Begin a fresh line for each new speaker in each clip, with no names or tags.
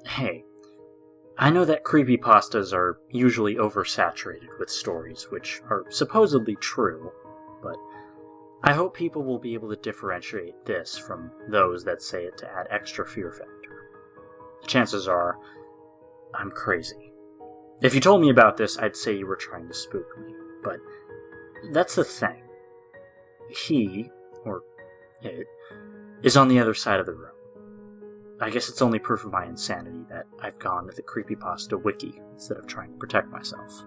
Hey, I know that creepypastas are usually oversaturated with stories which are supposedly true, but I hope people will be able to differentiate this from those that say it to add extra fear factor. The chances are, I'm crazy. If you told me about this, I'd say you were trying to spook me, but that's the thing. He, or it, is on the other side of the room. I guess it's only proof of my insanity that I've gone with the Creepypasta wiki instead of trying to protect myself.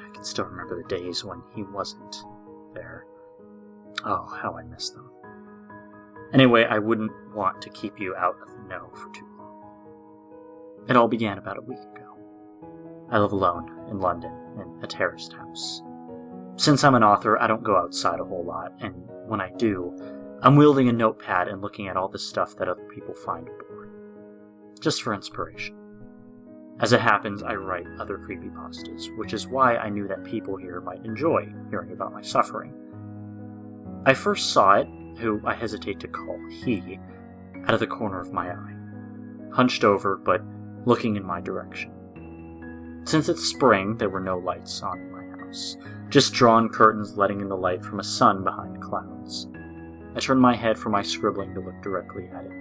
I can still remember the days when he wasn't there. Oh, how I miss them. Anyway, I wouldn't want to keep you out of the know for too long. It all began about a week ago. I live alone in London in a terraced house. Since I'm an author, I don't go outside a whole lot, and when I do, I'm wielding a notepad and looking at all the stuff that other people find boring. Just for inspiration. As it happens, I write other creepypastas, which is why I knew that people here might enjoy hearing about my suffering. I first saw it, who I hesitate to call he, out of the corner of my eye. Hunched over, but looking in my direction. Since it's spring, there were no lights on in my house, just drawn curtains letting in the light from a sun behind clouds. I turned my head from my scribbling to look directly at it.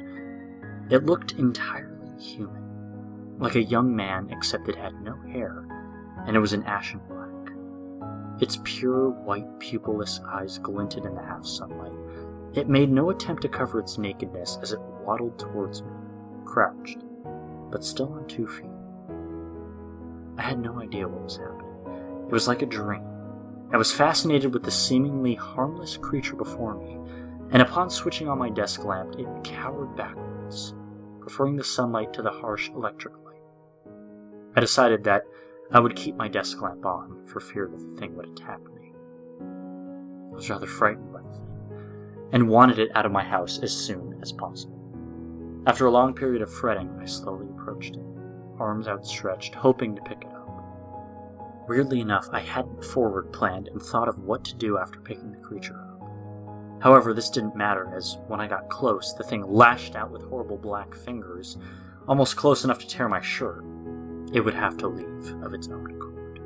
It looked entirely human, like a young man except it had no hair, and it was an ashen black. Its pure white pupilless eyes glinted in the half-sunlight. It made no attempt to cover its nakedness as it waddled towards me, crouched, but still on 2 feet. I had no idea what was happening. It was like a dream. I was fascinated with the seemingly harmless creature before me, and upon switching on my desk lamp, it cowered backwards, preferring the sunlight to the harsh electric light. I decided that I would keep my desk lamp on, for fear that the thing would attack me. I was rather frightened by the thing, and wanted it out of my house as soon as possible. After a long period of fretting, I slowly approached it, arms outstretched, hoping to pick it up. Weirdly enough, I hadn't forward planned and thought of what to do after picking the creature up. However, this didn't matter, as when I got close, the thing lashed out with horrible black fingers, almost close enough to tear my shirt. It would have to leave of its own accord.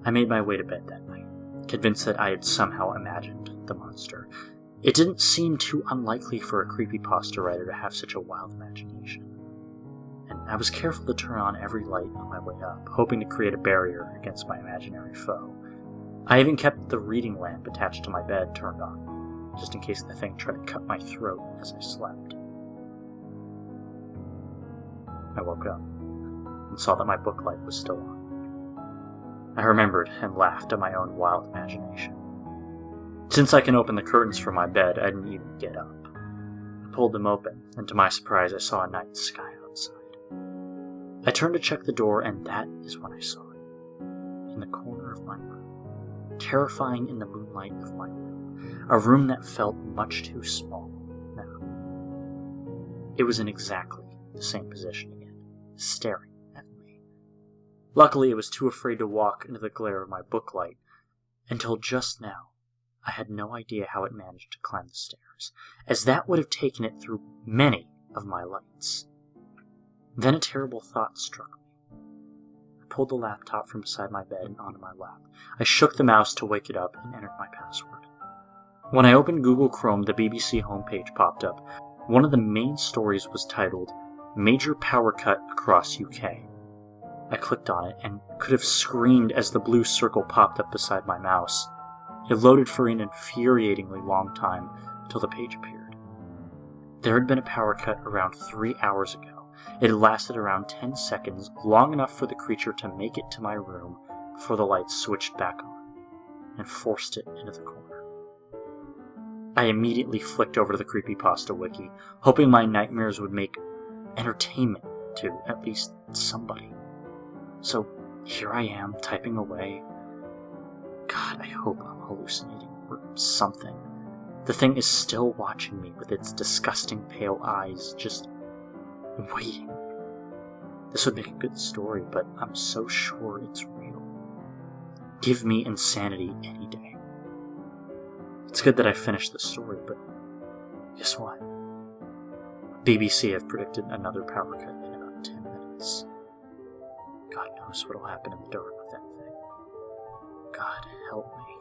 I made my way to bed that night, convinced that I had somehow imagined the monster. It didn't seem too unlikely for a creepypasta writer to have such a wild imagination. And I was careful to turn on every light on my way up, hoping to create a barrier against my imaginary foe. I even kept the reading lamp attached to my bed turned on, just in case the thing tried to cut my throat as I slept. I woke up and saw that my book light was still on. I remembered and laughed at my own wild imagination. Since I can open the curtains from my bed, I didn't even get up. I pulled them open, and to my surprise I saw a night sky outside. I turned to check the door, and that is when I saw it. In the corner of my room. Terrifying in the moonlight of my room. A room that felt much too small now. It was in exactly the same position again, staring at me. Luckily, I was too afraid to walk into the glare of my book light. Until just now, I had no idea how it managed to climb the stairs, as that would have taken it through many of my lights. Then a terrible thought struck me. I pulled the laptop from beside my bed and onto my lap. I shook the mouse to wake it up and entered my password. When I opened Google Chrome, the BBC homepage popped up. One of the main stories was titled, "Major Power Cut Across UK." I clicked on it and could have screamed as the blue circle popped up beside my mouse. It loaded for an infuriatingly long time till the page appeared. There had been a power cut around 3 hours ago. It had lasted around 10 seconds, long enough for the creature to make it to my room before the lights switched back on, and forced it into the corner. I immediately flicked over to the Creepypasta wiki, hoping my nightmares would make entertainment to at least somebody. So here I am, typing away. God, I hope I'm hallucinating, or something. The thing is still watching me with its disgusting pale eyes, just waiting. This would make a good story, but I'm so sure it's real. Give me insanity any day. It's good that I finished the story, but guess what? BBC have predicted another power cut in about 10 minutes. God knows what'll happen in the dark with that thing. God help me.